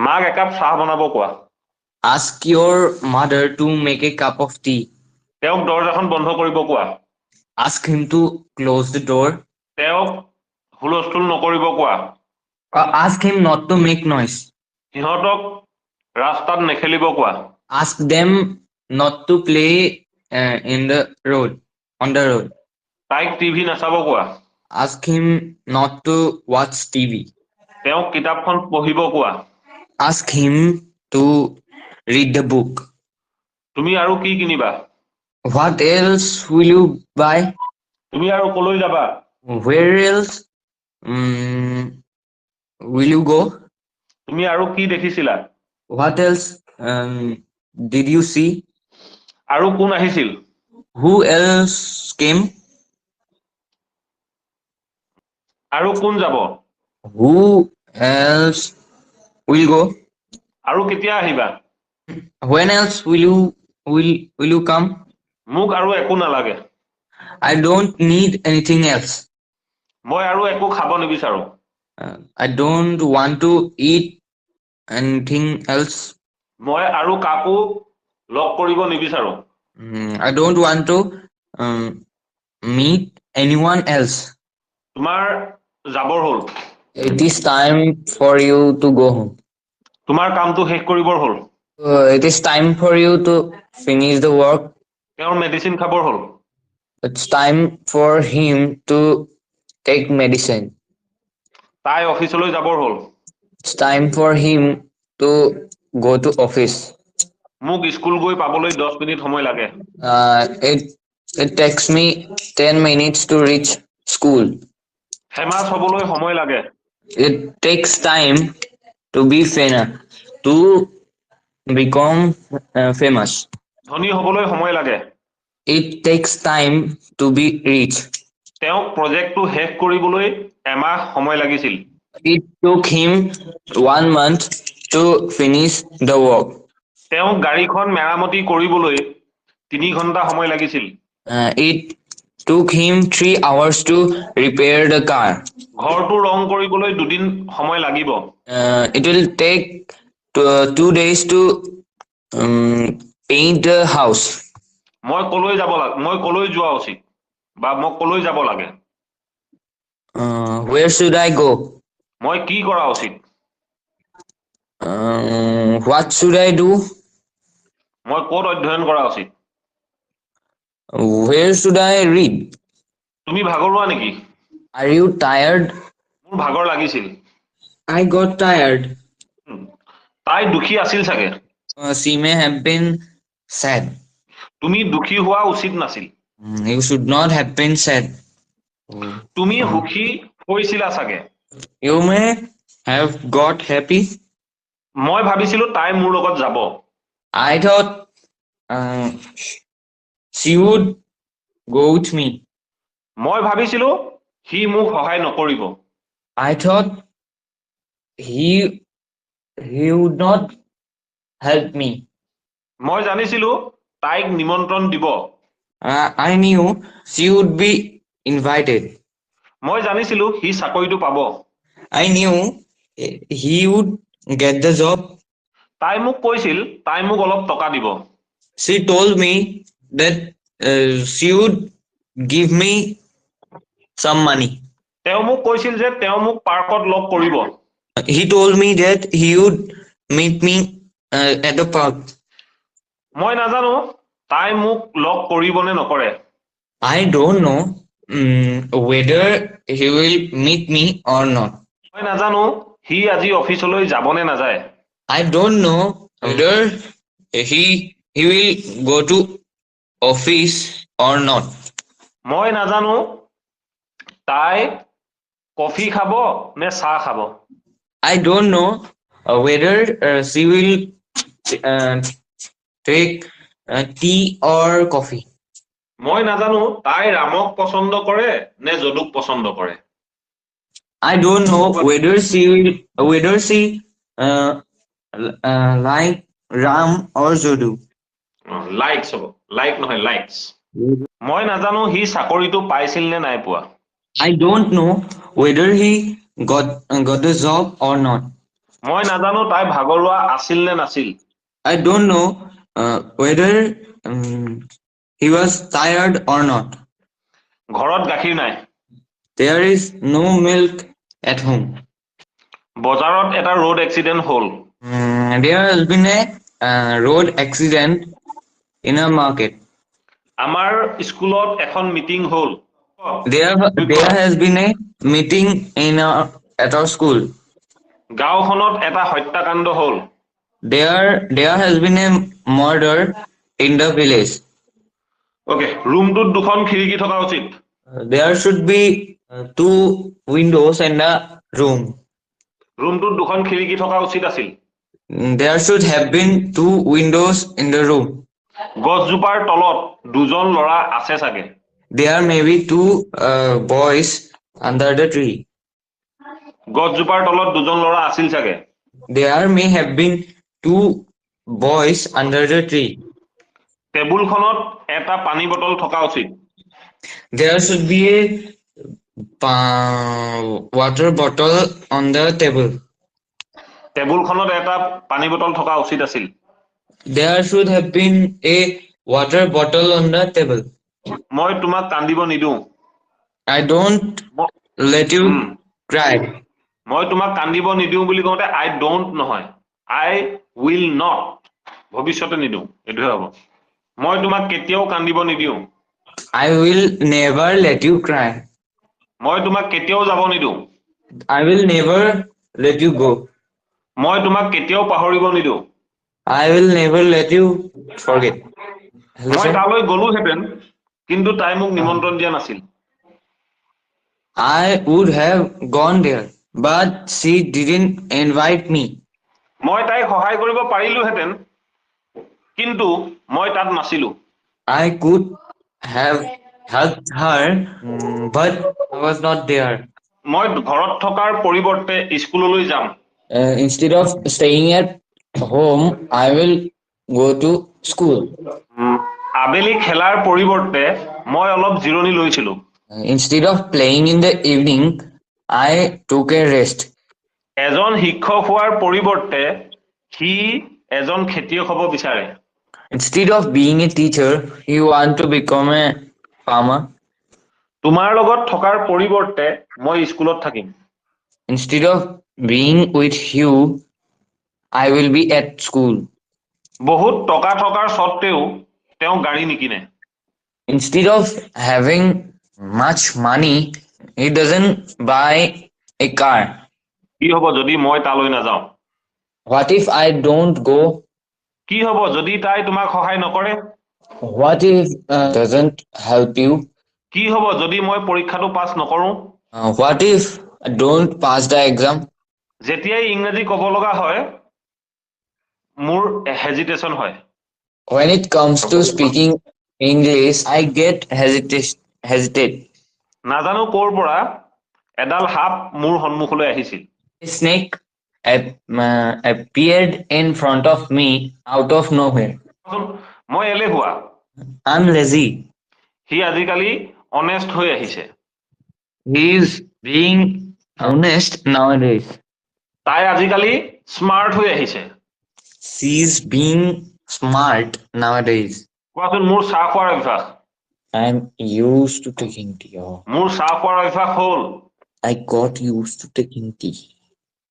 মাক একাপ চাহ বনাব কোৱা। Ask your mother to make a cup of tea. তেওঁক দৰজাখন বন্ধ কৰিব কোৱা। Ask him to close the door. তেওঁক হুলস্থুল নকৰিব কোৱা। Ask him not to make noise. সিহঁতক ৰাস্তাত নেখেলিব কোৱা। Ask them not to play in the road, on the road. তাইক টিভি নাচাব কোৱা। Ask him not to watch TV. তেওঁক কিতাপখন পঢ়িব কোৱা। Ask him to read the book. তুমি আৰু কি কিনিবা। What else will you buy? তুমি আৰু কলৈ যাবা। Where else will you go? তুমি আৰু কি দেখিছিলা। What else did you see? আৰু কোন আহিছিল। Who else came? আৰু কোন যাব। Who else will go? আৰু কেতিয়া আহিবা। When else will you come? মোক আৰু একো নালাগে। I don't need anything else. মই আৰু একো খাব নিবিচাৰো। I don't want to eat anything else. মই আৰু কাকো লগ কৰিব নিবিচাৰো। I don't want to meet anyone else. তোমাৰ যাবৰ হ'ল। It is time for you to go home. তোমাৰ কামটো শেষ কৰিবৰ হ'ল। It is time for you to finish the work. তেওঁৰ মেডিচিন খাবৰ হ'ল। It's time for him to take medicine. তাই অফিচলৈ যাবৰ হ'ল। It's time for him to go to office. মোক স্কুল গৈ পাবলৈ 10 মিনিট সময় লাগে। It takes me 10 minutes to reach school. Famous হবলৈ সময় লাগে। It takes time to be famous, to become famous. ধনী হবলৈ সময় লাগে। It takes time to be rich. তেওঁক প্ৰজেক্টটো শেষ কৰিবলৈ এমাহ সময় লাগিছিল। It took him 1 month to finish the work. তেওঁক গাড়ীখন মেৰামতি কৰিবলৈ 3 ঘণ্টা সময় লাগিছিল। It took him 3 hours to repair the car. ঘৰটো ৰং কৰিবলৈ 2 দিন সময় লাগিব। It will take 2 days to paint the house. মই কলৈ যোৱা উচিত বা মই কলৈ যাব লাগে। Where should I go? মই কি কৰা উচিত। What should I do? মই ক'ত অধ্যয়ন কৰা উচিত। Where should I read? তুমি ভাগৰুৱা নেকি। Are you tired? মোৰ ভাগৰ লাগিছিল। I got tired. তাই দুখী আছিল চাগে। She may have been sad. তুমি দুখী হোৱা উচিত নাছিল। You should not have been sad. তুমি সুখী হৈছিলা চাগে। You may have got happy. মই ভাবিছিলো তাই মোৰ লগত যাব। I thought she would go with me. মই ভাবিছিলো সি মোক সহায় নকৰিব। I thought he would not help me. মই জানিছিলো তাইক নিমন্ত্ৰণ দিব। I knew she would be invited. মই জানিছিলো সি চাকৰিটো পাব। I knew he would get the job. তাই মোক কৈছিল তাই মোক অলপ টকা দিব। She told me that she would give me some money. তেওঁ মোক কৈছিল যে তেওঁ মোক পাৰ্কত লগ কৰিব। He told me that he would meet me at the park. মই নাজানো তাই মোক লগ কৰিবনে নকৰে। I don't know whether he will meet me or not. মই নাজানো সি আজি অফিচলৈ যাবনে নাযায়। I don't know whether he will go to office or not. মই নাজানো তাই কফি খাব নে চাহ খাব। I don't know whether she will take tea or coffee. মই নাজানো তাই ৰামক পছন্দ কৰে নে যদুক পছন্দ কৰে। I don't know whether she like Ram or Jodu. Likes হ'ব লাইক নহয় লাইকছ। মই নাজানো সি চাকৰিটো পাইছিল নে নাই পোৱা। I don't know whether he got the job or not. মই নাজানো তাই ভাগৰুৱা আছিল নে নাছিল। I don't know whether he was tired or not. ঘৰত গাখীৰ নাই। There is no milk at home. বজাৰত এটা ৰোড এক্সিডেণ্ট হ'ল। There has been a road accident in a market. আমাৰ স্কুলত এখন মিটিং হ'ল। There has been a meeting at our school. গাঁওখনত এটা হত্যাকাণ্ড হ'ল। There has been a murder in the village. Okay, ৰুমটোত দুখন খিৰিকী থকা উচিত। There should be two windows in the room. ৰুমটোত দুখন খিৰিকী থকা উচিত আছিল। There should have been two windows in the room. গছজোপাৰ তলত দুজন ল'ৰা আছে চাগে। There may be two boys under the tree. গছজোপাৰ তলত দুজন ল'ৰা আছিল চাগে। There may have been two boys under the tree. টেবুলখনত এটা পানী বটল থকা উচিত। There should be a water bottle on the table. টেবুলখনত এটা পানী বটল থকা উচিত আছিল। There should have been a water bottle on the table. মই তোমাক কান্দিব নিদিওঁ। I don't let you cry. মই তোমাক কান্দিব নিদিওঁ বুলি কওঁতে আই ডোন্ট নহয়, আই উইল নট, ভৱিষ্যতে নিদিওঁ এইটোহে হ'ব। মই তোমাক কেতিয়াও কান্দিব নিদিওঁ। I will never let you cry. মই তোমাক কেতিয়াও যাব নিদিওঁ। I will never let you go. মই তোমাক কেতিয়াও পাহৰিব নিদিওঁ। I will never let you forget. মই তালৈ গলোহেঁতেন কিন্তু তাই মোক নিমন্ত্ৰণ দিয়া নাছিল। I would have gone there, but she didn't invite me. মই তাইক সহায় কৰিব পাৰিলোহেঁতেন কিন্তু মই তাত নাছিলো। I could have helped her, but I was not there. মই ঘৰত থকাৰ পৰিৱৰ্তে স্কুললৈ যাম। Instead of staying at home, I will go to school. আবেলি খেলাৰ পৰিৱৰ্তে মই অলপ জিৰণি লৈছিলো। Instead of playing in the evening, I took a rest. এজন শিক্ষক হোৱাৰ পৰিৱৰ্তে সি এজন খেতিয়ক হ'ব বিচাৰে। Instead of being a teacher, you want to become a farmer. তোমাৰ লগত থকাৰ পৰিৱৰ্তে মই স্কুলত থাকিম। Instead of being with you, I will be at school. বহুত টকা থকাৰ স্বত্তেও তেওঁ গাড়ী নিকিনে। Instead of having much money, he doesn't buy a car. কি হ'ব যদি মই তালৈ নাযাওঁ? What if I don't go? কি হ'ব যদি তাই তোমাক সহায় নকৰে? What if doesn't help you? কি হ'ব যদি মই পৰীক্ষাটো পাছ নকৰো? What if I don't pass the exam? যেতিয়াই ইংৰাজী ক'ব লগা হয় মোৰ হেজিটেশ্যন হয়। When it comes to speaking English, I get hesitate. নাজানো ক'ৰ পৰা এডাল সাপ মোৰ সন্মুখলৈ আহিছিল। A snake appeared in front of me out of nowhere. মই এলেহুৱা। I'm lazy. সি আজিকালি অনেষ্ট হৈ আহিছে। He is being honest nowadays. তাই আজিকালি স্মাৰ্ট হৈ আহিছে। She is being smart nowadays. কোৱাচোন মোৰ চাহ খোৱাৰ অভ্যাস। I'm used to taking tea. মোৰ চাহ খোৱাৰ অভ্যাস হ'ল। I got used to taking tea.